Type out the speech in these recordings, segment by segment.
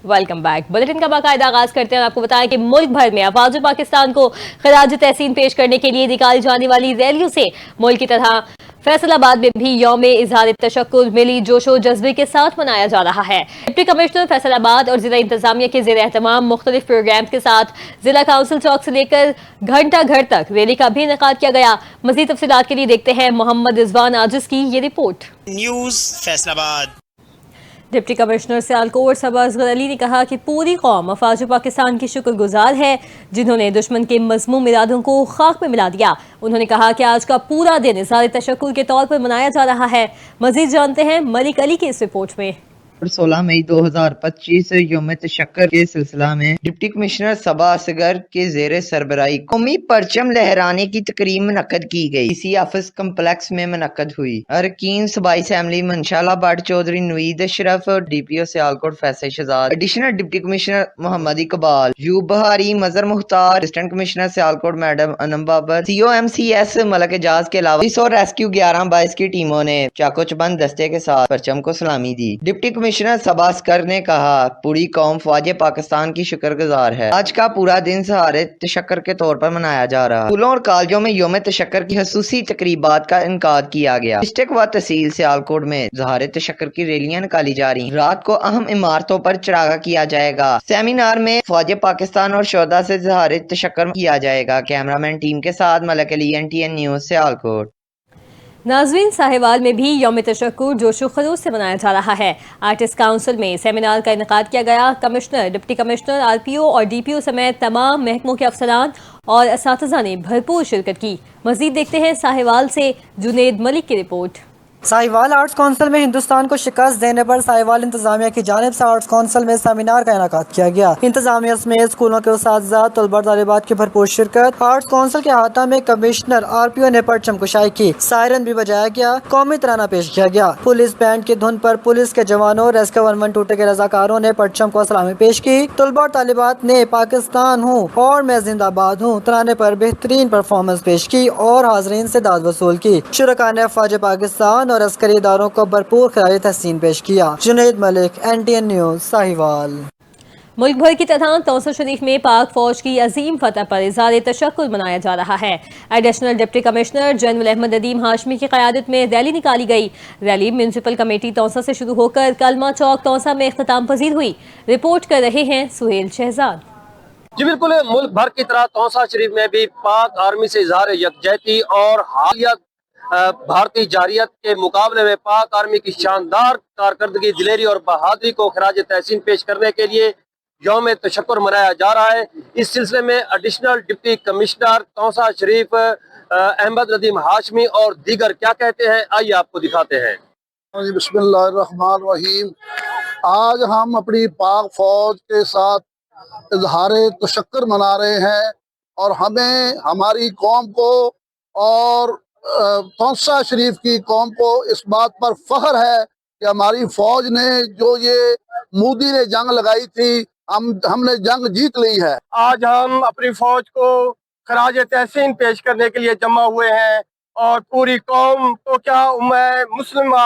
Welcome back. Bulletin का बाकायदा आगाज करते हैं। आपको बताएं कि मुल्क भर में अफवाज पाकिस्तान को खराज तहसीन पेश करने के लिए निकाली जाने वाली रैलियों से मुल्क की तरह फैसलाबाद में भी यौम इजहार तशक्कुर मिली जोशो जज्बे के साथ मनाया जा रहा है। डिप्टी कमिश्नर फैसलाबाद और जिला इंतजामिया के जेर एहतमाम मुख्तलिफ प्रोग्राम के साथ जिला काउंसिल चौक से लेकर घंटा घर तक रैली का भी इनेकाद किया गया। मजीद तफसीलात के लिए देखते हैं मोहम्मद रिजवान आजिज की ये report. News Faisalabad. Deputy commissioner Sialkot Saba Asghar Ali ने कहा कि पूरी कौम अफवाज पाकिस्तान की शुक्रगुजार है जिन्होंने दुश्मन के मज़मूम इरादों को खाक में मिला दिया। उन्होंने कहा कि आज का पूरा दिन इज़हार तशक्कुर के तौर पर मनाया जा रहा है। मजीद जानते हैं मलिक अली की इस रिपोर्ट में। 16 मई 2025 यौम तशक्कुर के सिलसिला में डिप्टी कमिश्नर सबा असगर के जेर सरबराही कौमी परचम लहराने की तकरीब मुनक्कद की गई। इसी ऑफिस कम्प्लेक्स में मुनक्कद हुई। अरकीन सूबाई असेंबली मंशाला भट्ट चौधरी नवीद अशरफ और DPO Sialkot Faisal Shahzad, additional deputy commissioner Mohammad Iqbal, यूब Bahari, Mazhar Mukhtar, assistant commissioner Sialkot madam Anam Babar, COMCS Malik Ejaz के अलावा पुलिस और रेस्क्यू 11-22 की टीमों ने चाको चबंद दस्ते के साथ परचम को सलामी दी। डिप्टी कमिश्नर सबा असगर ने कहा पूरी कौम फौज पाकिस्तान की शुक्रगुजार है। आज का पूरा दिन इज़हार तशक्कुर के तौर पर मनाया जा रहा है। स्कूलों और कॉलेजों में यौम तशक्कुर की खसूसी तकरीबात का इनकाद किया गया। डिस्ट्रिक्ट व तहसील सियालकोट में इज़हार तशक्कुर की रैलियां निकाली जा रही। रात को अहम इमारतों पर चरागा किया जाएगा। सेमिनार में फौज पाकिस्तान और शोधा से इज़हार तशक्कुर किया जाएगा। कैमरामैन टीम के साथ मलक अली, NTN न्यूज़ सियालकोट। नाज़रीन, साहिवाल में भी यौम तशक्कुर जोशो खरूश से मनाया जा रहा है। आर्टिस्ट काउंसिल में सेमिनार का इनेकाद किया गया। कमिश्नर, डिप्टी कमिश्नर, RPO और DPO समेत तमाम महकमों के अफसरान और असातिज़ा ने भरपूर शिरकत की। मजीद देखते हैं साहिवाल से जुनेद मलिक की रिपोर्ट। साहिवाल आर्ट्स काउंसिल में हिंदुस्तान को शिकस्त देने पर साहिवाल इंतजामिया की जानिब से आर्ट्स काउंसिल में सेमिनार का इनेकाद किया गया। इंतजामिया समेत स्कूलों के उस्ताद, तलबा, तालिबात की भरपूर शिरकत। आर्ट्स काउंसिल के अहाता में कमिश्नर RPO ने परचम कुशाई की, सायरन भी बजाया गया, कौमी तराना पेश किया गया। पुलिस बैंड की धुन पर पुलिस के जवानों, रेस्क्यू 112 के रजाकारों ने परचम को सलामी पेश की। तलबा और तालिबात ने पाकिस्तान हूँ और मैं जिंदाबाद हूँ तराने पर बेहतरीन परफॉर्मेंस पेश की और हाजरीन से दाद वसूल की। शुरका ने फौज पाकिस्तान और अस्करी इदारों को भरपूर खराज तहसीन पेश किया। Junaid Malik, NTN news Sahiwal. मुल्क भर की तरह तौसा शरीफ में पाक फौज की अजीम फतह पर इज़हार तशक्कुर मनाया जा रहा है। Additional deputy commissioner general Ahmad Nadeem Hashmi की क़यादत में रैली निकाली गई। रैली म्यूनसिपल कमेटी तौसा से शुरू होकर कलमा चौक तौसा में इख्तिताम पजीर हुई। रिपोर्ट कर रहे हैं सुहेल शहजाद। जी बिल्कुल, मुल्क भर की तरह तौसा शरीफ में भी पाक आर्मी से इज़हार यकजहती और हालिया भारतीय जारियत के मुकाबले में पाक आर्मी की शानदार कारकर्दगी, दिलेरी और बहादुरी को खराज तहसीन पेश करने के लिए यौम तशक्कुर मनाया जा रहा है। इस सिलसिले में एडिशनल डिप्टी कमिश्नर तौसा शरीफ अहमद नदीम हाशमी और दीगर क्या कहते हैं, आइए आपको दिखाते हैं। बिस्मिल्लाहिर्रहमानिर्रहीम। आज हम अपनी पाक फौज के साथ इज़हार तशक्कुर मना रहे हैं और हमें, हमारी कौम को और तौसा शरीफ की कौम को इस बात पर फख्र है कि हमारी फौज ने जो ये मोदी ने जंग लगाई थी, हमने जंग जीत ली है। आज हम अपनी फौज को खराज तहसीन पेश करने के लिए जमा हुए हैं और पूरी कौम तो क्या मुस्लिमा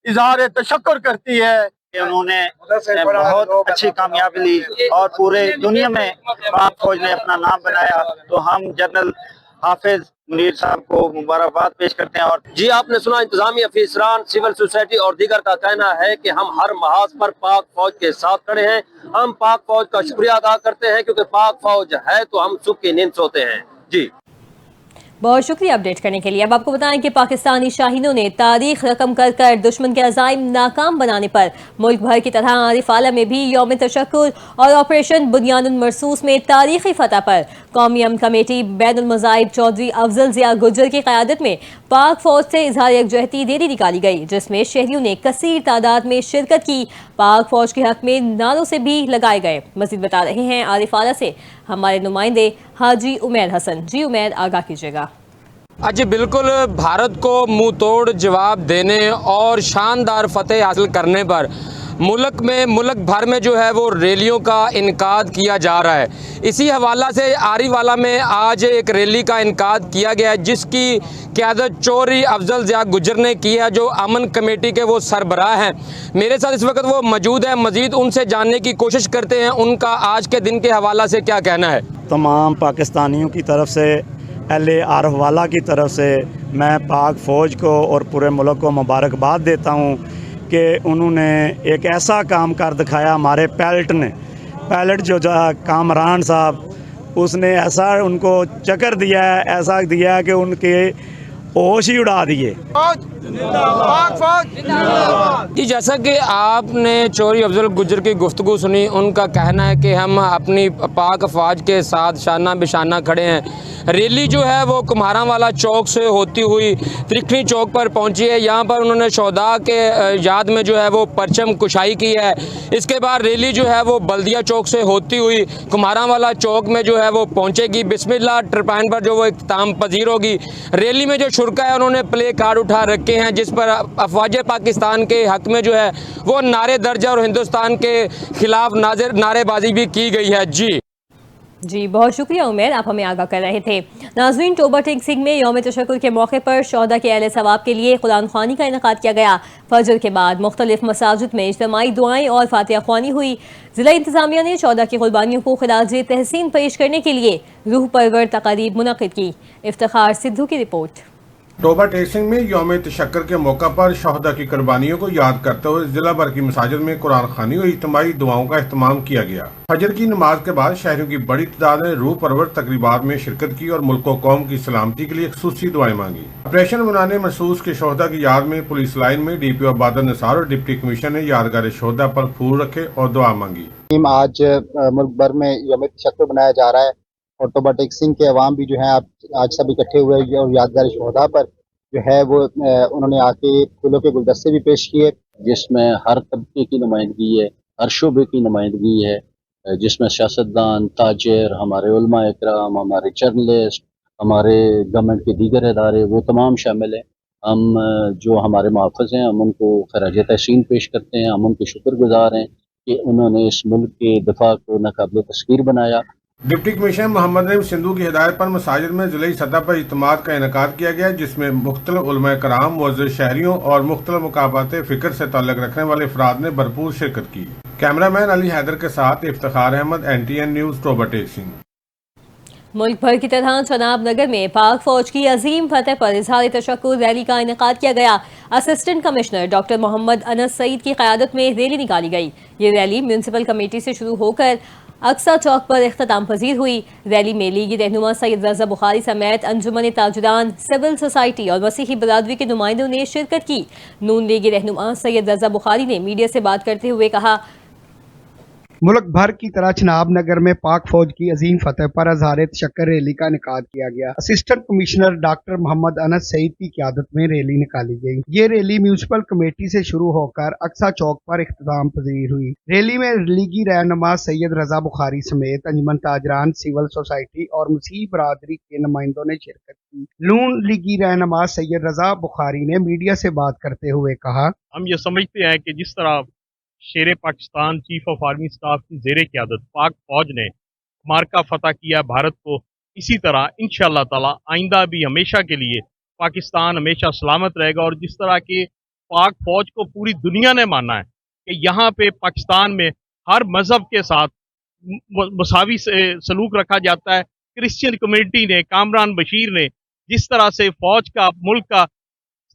इज़हार तशक्कुर करती है। उन्होंने बहुत अच्छी कामयाबी ली और पूरे दुनिया में पाक फौज ने अपना नाम बनाया, तो हम जनरल हाफिज मुनीर साहब को मुबारकबाद पेश करते हैं। और जी, आपने सुना, इंतजामी अफसरान, सिविल सोसाइटी और दीगर का कहना है कि हम हर महाज पर पाक फौज के साथ खड़े हैं। हम पाक फौज का शुक्रिया अदा करते हैं क्योंकि पाक फौज है तो हम सुख की नींद सोते हैं। जी बहुत शुक्रिया अपडेट करने के लिए। अब आपको बताएं कि पाकिस्तानी शाहीनों ने तारीख रकम कर कर दुश्मन के अज़ाइम नाकाम बनाने पर मुल्क भर की तरह आरिफ आला में भी यौम तशक्कुर और ऑपरेशन बुनियानुल मरसूस में तारीखी फतह पर कौमी अमन कमेटी बैनुल मज़ाहिब चौधरी अफजल ज़िया गुज्जर की क़यादत में पाक फौज से इज़हार यकजहती रैली निकाली गई, जिसमें शहरियों ने कसीर तादाद में शिरकत की। पाक फौज के हक में नारों से भी लगाए गए। मज़ीद बता रहे हैं आरिफ आला से हमारे नुमाइंदे हाजी उमैर हसन। जी उमैर, आगाह कीजिएगा। जी बिल्कुल, भारत को मुंह तोड़ जवाब देने और शानदार फतेह हासिल करने पर मुल्क भर में जो है वो रैलियों का इनकाद किया जा रहा है। इसी हवाला से आरी वाला में आज एक रैली का इनकाद किया गया है, जिसकी क़यादत चौधरी अफजल ज़िया गुजर ने की है, जो अमन कमेटी के वो सरबराह हैं। मेरे साथ इस वक्त वो मौजूद हैं, मज़ीद उनसे जानने की कोशिश करते हैं उनका आज के दिन के हवाला से क्या कहना है। तमाम पाकिस्तानियों की तरफ से, अहले आरफ वाला की तरफ से मैं पाक फ़ौज को और पूरे मुल्क को मुबारकबाद देता हूँ कि उन्होंने एक ऐसा काम कर दिखाया। हमारे पायलट जो कामरान साहब, उसने ऐसा उनको चक्कर दिया है, ऐसा दिया है कि उनके होश ही उड़ा दिए। जी, जैसा कि आपने चौधरी अफजल गुजर की गुफ्तगू सुनी, उनका कहना है कि हम अपनी पाक फ़ौज के साथ शाना बिशाना खड़े हैं। रैली जो है वो कुम्हारांवाला चौक से होती हुई त्रिखनी चौक पर पहुंची है। यहाँ पर उन्होंने शोहदा के याद में जो है वो परचम कुशाई की है। इसके बाद रैली जो है वो बल्दिया चौक से होती हुई कुम्हारांवाला चौक में जो है वो पहुंचेगी। बिस्मिल्लाह टरपाइन पर जो वो इख्तिताम पजीर होगी। रैली में जो शुरका है उन्होंने प्ले कार्ड उठा रखे हैं, जिस पर अफवाज पाकिस्तान के हक़ में जो है वो नारे दर्ज और हिंदुस्तान के ख़िलाफ़ नारेबाजी भी की गई है। जी, बहुत शुक्रिया उमैर, आप हमें आगाह कर रहे थे। नाज़रीन, टोबा टेक सिंह में यौम तशक्कुर के मौके पर शोहदा के अहले सवाब के लिए कुरान ख़्वानी का इनेकाद किया गया। फजर के बाद मुख्तलिफ मसाजिद में इज्तिमाई दुआएं और फातिहा ख़्वानी हुई। ज़िला इंतज़ामिया ने शोहदा की कुर्बानियों को खिराज तहसीन पेश करने के लिए रूह परवर तक़रीब मुनक़िद की। इफ्तिखार सिद्धू की रिपोर्ट। टोबा टेक सिंह में यौम तशक्कुर के मौका पर शोहदा की कुर्बानियों को याद करते हुए जिला भर की मसाजिद में कुरान ख़्वानी और इज्तिमाई दुआओं का इख्तिमाम किया गया। फजर की नमाज के बाद शहरियों की बड़ी तादाद ने रूह परवर तकरीबात में शिरकत की और मुल्क व कौम की सलामती के लिए खुसूसी दुआएं मांगी। ऑपरेशन बनाने महसूस के शोहदा की याद में पुलिस लाइन में DPO अबादत निसार और डिप्टी कमिश्नर ने यादगार शोहदा पर फूल रखे और दुआ मांगी। आज मुल्क भर में यौम तशक्कुर मनाया जा रहा है और टोबा टेक सिंह के अवाम भी जो है आज सब इकट्ठे हुए और यादगार शोहदा पर जो है वो उन्होंने आके फूलों के गुलदस्ते भी पेश किए, जिसमें हर तबके की नुमाइंदगी है, हर शोबे की नुमाइंदगी है, जिसमें सियासतदान, ताजिर, हमारे उलमा इकराम, हमारे जर्नलिस्ट, हमारे गवर्नमेंट के दीगर इदारे, वो तमाम शामिल हैं। हम जो हमारे मुहाफ़िज़ हैं, हम उनको खराज तहसीन पेश करते हैं। हम उनके शुक्रगुजार हैं कि उन्होंने इस मुल्क के दिफा को नाकाबिल तस्खीर बनाया। डिप्टी कमिश्नर मोहम्मद नईम सिंधु की हिदायत पर मसाजिद में जिले सतह पर इज्तिमात का इनेकाद किया गया, जिसमें मुख्तलिफ उलमा कराम, मुअज़्ज़िज़ शहरियों और मुख्तलिफ मुकाबात फ़िक्र से ताल्लुक़ रखने वाले अफराद ने भरपूर शिरकत की। कैमरामैन अली हैदर के साथ इफ्तिखार अहमद, NTN न्यूज़, टोबा टेक सिंह। मुल्क भर की तरह चनाब नगर में पाक फौज की अजीम फतह पर इजहार तशक्कुर रैली का इनेकाद किया गया। Assistant commissioner doctor Muhammad Anas Saeed की क़यादत में रैली निकाली गई। ये रैली म्यूनसिपल कमेटी से शुरू होकर अक्सा चौक पर इख्तिताम पजीर हुई। रैली में लीगी रहनुमा सैयद रजा बुखारी समेत अंजुमन ताजुरान, सिविल सोसाइटी और मसीही बरादरी के नुमाइंदों ने शिरकत की। नून लीगी रहनुमा सैयद रजा बुखारी ने मीडिया से बात करते हुए कहा, मुल्क भर की तरह चनाब नगर में पाक फौज की अजीम फतह पर इज़हार तशक्कुर रैली का इनेकाद किया गया। Assistant commissioner doctor Muhammad Anas Saeed की क़यादत में रैली निकाली गई। ये रैली म्यूनसिपल कमेटी से शुरू होकर अक्सा चौक पर इख्तिताम पजीर हुई। रैली में लीगी रहनुमा सैयद रजा बुखारी समेत अंजुमन ताजरान, सिविल सोसाइटी और मसीही बरादरी के नुमाइंदों ने शिरकत की। नून लीगी रहनुमा सैयद रजा बुखारी ने मीडिया से बात करते हुए कहा, हम ये समझते हैं कि जिस तरह शेर Pakistan chief of army staff की ज़ेरे क़यादत पाक फौज ने मार्का फतह किया भारत को, इसी तरह इंशाअल्लाह ताला आइंदा भी हमेशा के लिए पाकिस्तान हमेशा सलामत रहेगा। और जिस तरह के पाक फौज को पूरी दुनिया ने माना है कि यहाँ पे पाकिस्तान में हर मज़हब के साथ मसावी सलूक रखा जाता है। क्रिश्चियन कम्युनिटी ने, कामरान बशीर ने जिस तरह से फौज का, मुल्क का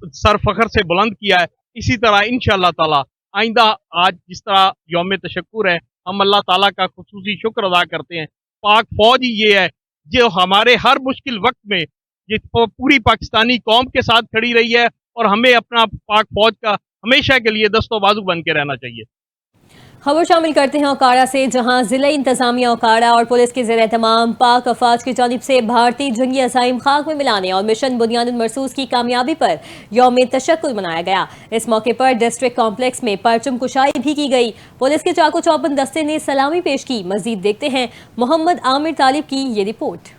सर फखर से बुलंद किया है, इसी तरह इंशाअल्लाह ताला आइंदा आज जिस तरह यौम तशक्कुर है, हम अल्लाह ताला का खुसूसी शुक्र अदा करते हैं। पाक फौज ही ये है जो हमारे हर मुश्किल वक्त में ये पूरी पाकिस्तानी कौम के साथ खड़ी रही है और हमें अपना पाक फौज का हमेशा के लिए दस्तो बाजू बन के रहना चाहिए। खबर शामिल करते हैं ओकाड़ा से, जहां जिला इंतजामिया ओकाड़ा और पुलिस के ज़ेर तमाम पाक अफवाज की जानिब से भारतीय जंगी अज़ाइम खाक में मिलाने और मिशन बुनियादुल मरसूस की कामयाबी पर यौम तशक्कुर मनाया गया। इस मौके पर डिस्ट्रिक्ट कॉम्प्लेक्स में परचम कुशाई भी की गई। पुलिस के चाको चौबंद दस्ते ने सलामी पेश की। मजीद देखते हैं मोहम्मद आमिर तालिब की ये रिपोर्ट।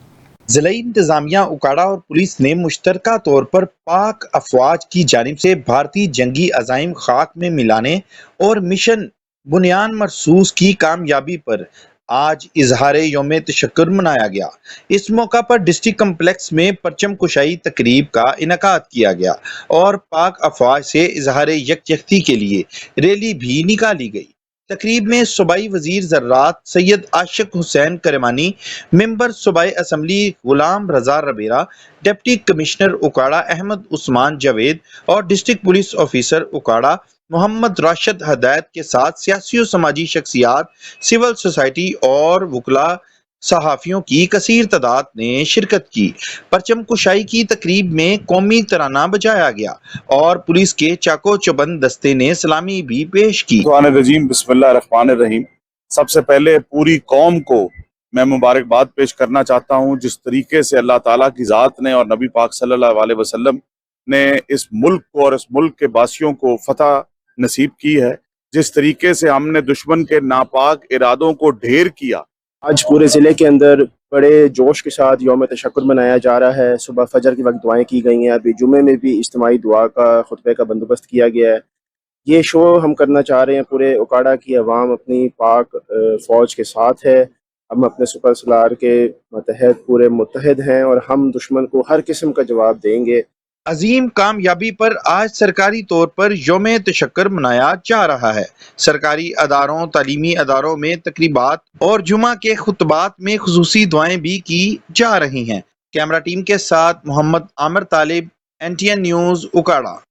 जिला इंतजामिया उकाड़ा और पुलिस ने मुश्तरका तौर पर पाक अफवाज की जानिब से भारतीय जंगी अज़ाइम खाक में मिलाने और मिशन बुनियान मरसूस की कामयाबी पर आज इजहार यौम तशक्कुर मनाया गया। इस मौका पर डिस्ट्रिक्ट कम्प्लेक्स में परचम कुशाई तकरीब का इनकाद किया गया और पाक अफवाज से इजहार यकजहती के लिए रैली भी निकाली गई। तकरीब में सूबाई वजीर ज़राअत सैयद आशिक हुसैन करमानी, मेंबर सूबाई assembly Ghulam Raza Rabera, deputy commissioner Okara Ahmad Usman Javed और district police officer Okara Muhammad Rashid Hidayat के साथ सियासी और समाजी शख्सियात, सिविल सोसाइटी और वकला सहाफ़ियों की कसीर तादाद ने शिरकत की। परचम कुशाई की तकरीब में कौमी तराना बजाया गया और पुलिस के चाको चौबंद दस्ते ने सलामी भी पेश की। रजीम बिस्मिल्लाहिर्रहमानिर्रहीम। सबसे पहले पूरी कौम को मैं मुबारकबाद पेश करना चाहता हूँ जिस तरीके से अल्लाह ताला की ज़ात ने और नबी पाक सल्लल्लाहु अलैहि वसल्लम ने इस मुल्क को और इस मुल्क के बासियों को फतह नसीब की है। जिस तरीके से हमने दुश्मन के नापाक इरादों को ढेर किया। आज पूरे ज़िले के अंदर बड़े जोश के साथ यौम तशक्कुर मनाया जा रहा है। सुबह फजर के वक्त दुआएं की गई हैं। अभी जुमे में भी इज्तिमाई दुआ का खुतबे का बंदोबस्त किया गया है। ये शो हम करना चाह रहे हैं, पूरे उकाड़ा की अवाम अपनी पाक फ़ौज के साथ है। हम अपने सुपर सलार के मतहद पूरे मुत्तहद हैं और हम दुश्मन को हर किस्म का जवाब देंगे। अजीम कामयाबी पर आज सरकारी तौर पर यौम तशक्कुर मनाया जा रहा है। सरकारी अदारों, तालीमी अदारों में तकरीबात और जुमा के खुतबात में खुसूसी दुआएं भी की जा रही हैं। कैमरा टीम के साथ मोहम्मद आमिर तालिब, NTN न्यूज़, उकाड़ा।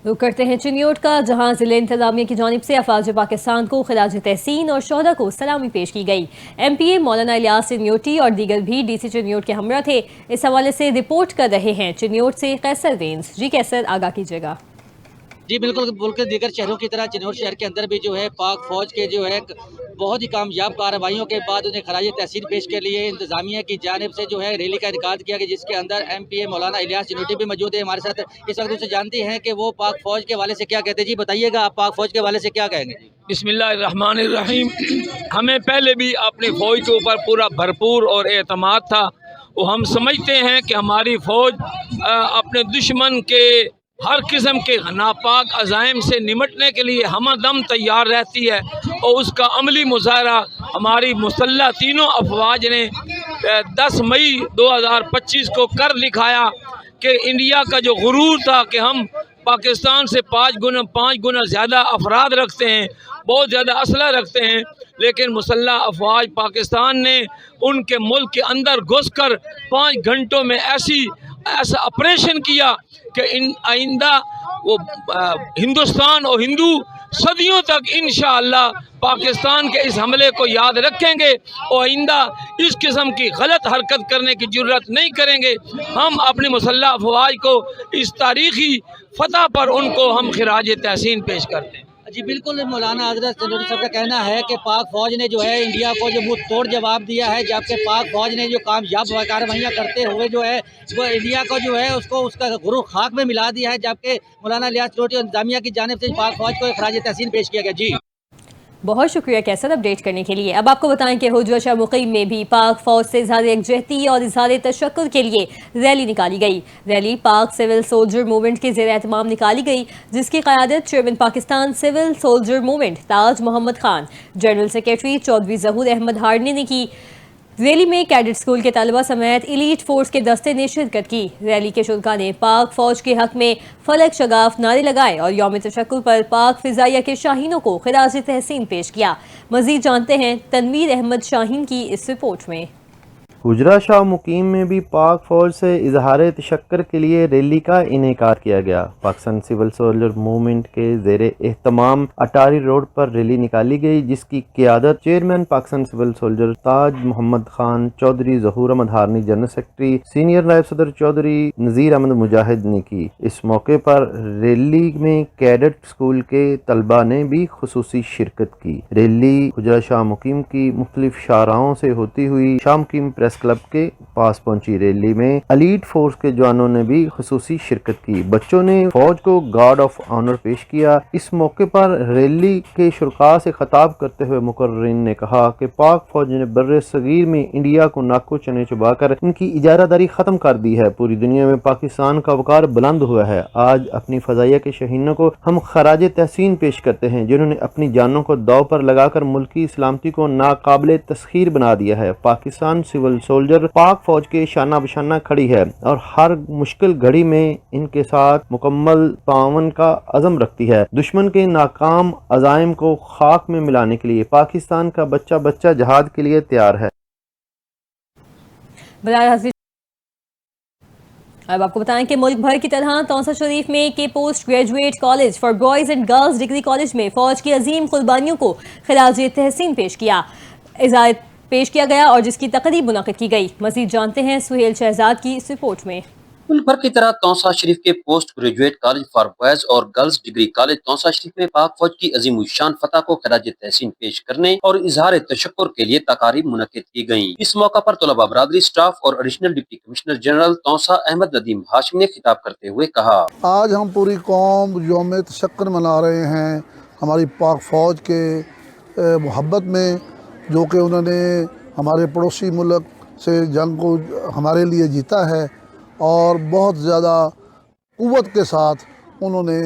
रुक करते हैं चिन्योट का, जहां जिले इंतजामिया की जानिब से अफवाज पाकिस्तान को खिराज तहसीन और शोहदा को सलामी पेश की गई। MPA मौलाना इलियास चिन्योटी और दीगर भी DC चिन्योट के हमरा थे। इस हवाले से रिपोर्ट कर रहे हैं चिन्योट से कैसर वेंस। जी कैसर, आगाह कीजिएगा। जी बिल्कुल, मुल्क के दीगर शहरों की तरह चिन्नौर शहर के अंदर भी जो है पाक फौज के जो है बहुत ही कामयाब कार्रवाइयों के बाद उन्हें खराज तहसीन पेश के लिए इंतजामिया की जानिब से जो है रैली का इनकाद किया गया, जिसके अंदर MPA मौलाना इलियास चिन्योटी भी मौजूद है हमारे साथ। इस वक्त उनसे जानते हैं कि वो पाक फौज के हवाले से क्या कहते हैं। जी बताइएगा, आप पाक फौज के हवाले से क्या कहेंगे। बिस्मिल्लाहिर्रहमानिर्रहीम। हमें पहले भी अपनी फ़ौज के ऊपर पूरा भरपूर और एतमाद था। वो हम समझते हैं कि हमारी फ़ौज अपने दुश्मन के हर किस्म के नापाक अज़ाइम से निमटने के लिए हमदम तैयार रहती है और उसका अमली मुज़ाहरा हमारी मुसल्लह तीनों अफवाज ने 10 मई 2025 को कर दिखाया कि इंडिया का जो गुरूर था कि हम पाकिस्तान से 5 गुना ज़्यादा अफराद रखते हैं, बहुत ज़्यादा असला रखते हैं, लेकिन मुसल्लह अफवाज पाकिस्तान ने उनके मुल्क के अंदर घुसकर 5 घंटों में ऐसा ऑपरेशन किया कि आइंदा वो हिंदुस्तान और हिंदू सदियों तक इंशाअल्लाह पाकिस्तान के इस हमले को याद रखेंगे और आइंदा इस किस्म की गलत हरकत करने की जरूरत नहीं करेंगे। हम अपनी मुसल्लह अफवाज को इस तारीखी फतह पर उनको हम खिराज तहसीन पेश करते हैं। जी बिल्कुल, मौलाना हजरत चिन्योटी साहब का कहना है कि पाक फौज ने जो है इंडिया को जो मुंह तोड़ जवाब दिया है, जबकि पाक फौज ने जो कामयाब कार्रवाइयाँ करते हुए जो है वो इंडिया को जो है उसको उसका गुरूर खाक में मिला दिया है। जबकि मौलाना इलियास चिन्योटी और इंतजामिया की जानिब से पाक फौज को खराज तहसीन पेश किया गया। जी बहुत शुक्रिया कैसर अपडेट करने के लिए। अब आपको बताएं कि हुजूर शाह मुक़ीम में भी पाक फौज से इज़हार यकजहती और इज़हार तशक्कुर के लिए रैली निकाली गई। रैली पाक सिविल सोल्जर मूवमेंट के ज़ेर एहतमाम निकाली गई, जिसकी क़यादत chairman Pakistan civil soldier movement Taj Mohammad Khan, general secretary Chaudhry Zahoor Ahmed Harni ने की। रैली में कैडेट स्कूल के तलबा समेत इलीट फोर्स के दस्ते ने शिरकत की। रैली के शुरका ने पाक फौज के हक में फलक शगाफ नारे लगाए और यौम तशक्कुर पर पाक फिजाइया के शाहीनों को खिराज तहसीन पेश किया। मजीद जानते हैं तनवीर अहमद शाहीन की इस रिपोर्ट में। हुजरा शाह मुकीम में भी पाक फौज से इजहार तशक्कुर के लिए रैली का इनेकार किया गया। पाकिस्तान सिविल सोल्जर मूवमेंट के ज़ेर एहतमाम अटारी रोड पर रैली निकाली गई, जिसकी क़यादत चेयरमैन पाकिस्तान सिविल सोल्जर ताज Mohammad Khan, Chaudhary Zahoor Ahmed हारनी, general secretary senior नायब सदर चौधरी नज़ीर अहमद मुजाहिद ने की। इस मौके पर रैली में कैडेट स्कूल के तलबा ने भी खुसूसी शिरकत की। रैली हुजरा शाह मुकीम की मुख्तलिफ शाहराहों से होती हुई शाह मुकीम प्रेस क्लब के पास पहुंची। रैली में एलीट फोर्स के जवानों ने भी खुसूसी शिरकत की। बच्चों ने फौज को गार्ड ऑफ ऑनर पेश किया। इस मौके पर रैली के शुरका से खिताब करते हुए मुकर्रिन ने कहा कि पाक फौज ने बर्रे सगीर में इंडिया को नाको चने चुबाकर इनकी इजारादारी खत्म कर दी है। पूरी दुनिया में पाकिस्तान का वकार बुलंद हुआ है। आज अपनी फजाइया के शहीदों को हम खराज तहसीन पेश करते हैं, जिन्होंने अपनी जानों को दाव पर लगाकर मुल्क की सलामती को नाकाबिले तस्खीर बना दिया है। पाकिस्तान सिविल सोल्जर पाक फौज के शाना बशाना खड़ी है और हर मुश्किल घड़ी में इनके साथ मुकम्मल तावन का अज़म रखती है। दुश्मन के नाकाम अज़ाइम को खाक में मिलाने के लिए पाकिस्तान का बच्चा बच्चा जहाद के लिए तैयार है। अब आपको बताएं कि मुल्क भर की तरह तौसा शरीफ में के post graduate college for boys and girls degree college में फौज की अजीम कुर्बानियों को खिराज तहसीन पेश किया गया और जिसकी तकरीब मुनक़िद की गई। मज़ीद जानते हैं सुहेल शहजाद की इस रिपोर्ट में। मुल्क भर की तरह तौसा शरीफ के post graduate college for boys और गर्ल्स डिग्री कॉलेज तौसा शरीफ में पाक फौज की अजीम शान फतह को खराज तहसीन पेश करने और इजहार तशक्कुर के लिए तकारीब मुनक़िद की गयी। इस मौका पर तलबा बरादरी, स्टाफ और additional deputy commissioner general Taunsa Ahmad Nadeem Hashim ने खिताब करते हुए कहा, आज हम पूरी कौम यौम तशक्कुर मना रहे हैं हमारी पाक फौज के मोहब्बत में, जो कि उन्होंने हमारे पड़ोसी मुल्क से जंग को हमारे लिए जीता है और बहुत ज़्यादा क़ुव्वत के साथ उन्होंने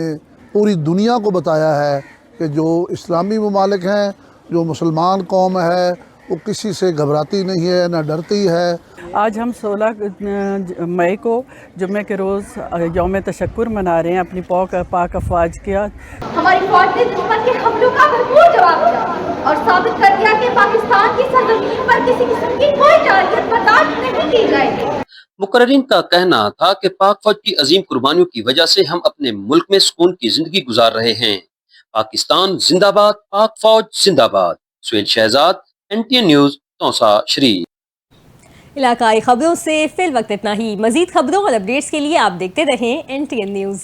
पूरी दुनिया को बताया है कि जो इस्लामी ममालिक हैं, जो मुसलमान कौम है, वो किसी से घबराती नहीं है, न डरती है। आज हम 16 मई को जुम्मे के रोज़ यौम तशक्कुर मना रहे हैं अपनी पाक अफवाज के। हमारी फौज ने दुश्मन के हमलों का भरपूर जवाब दिया और साबित कर दिया कि पाकिस्तान की सरजमीन पर किसी किस्म की कोई जारहियत बर्दाश्त नहीं की जाएगी। मुकर्रिन का कहना था कि पाक फौज की अजीम कुर्बानियों की वजह से हम अपने मुल्क में सुकून की जिंदगी गुजार रहे हैं। पाकिस्तान जिंदाबाद, पाक फौज जिंदाबाद। सुहेल शहजाद, NTN न्यूज़, तौसा शरीफ। इलाकाई खबरों से फिल वक्त इतना ही। मजीद खबरों और अपडेट्स के लिए आप देखते रहें NTN न्यूज़।